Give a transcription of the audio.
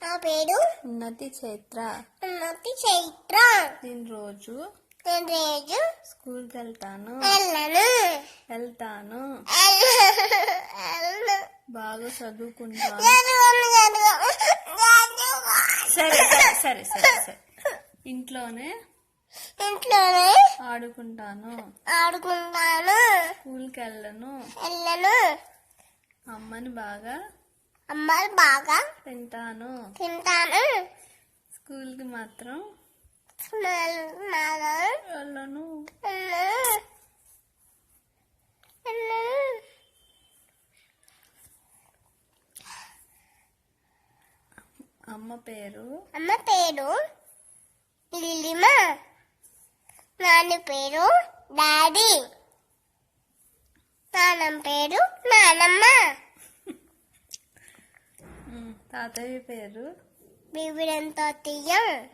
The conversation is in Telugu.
నా పేరు ఉన్నతి చైత్ర. నేను రోజు స్కూల్కి వెళ్తాను. బాగా చదువుకుంటాను. సరే సరే సరే సరే. ఇంట్లోనే ఆడుకుంటాను. స్కూల్కి వెళ్ళను. అమ్మని బాగా తింటాను. స్కూల్కి మాత్రం వెళ్ళను. అమ్మ పేరు లిలిమా. నాన్న పేరు డాడీ. నాన్నమ్మ పేరు నానమ్మ. తాతయ్య పేరు బీబీడంతో తీయం.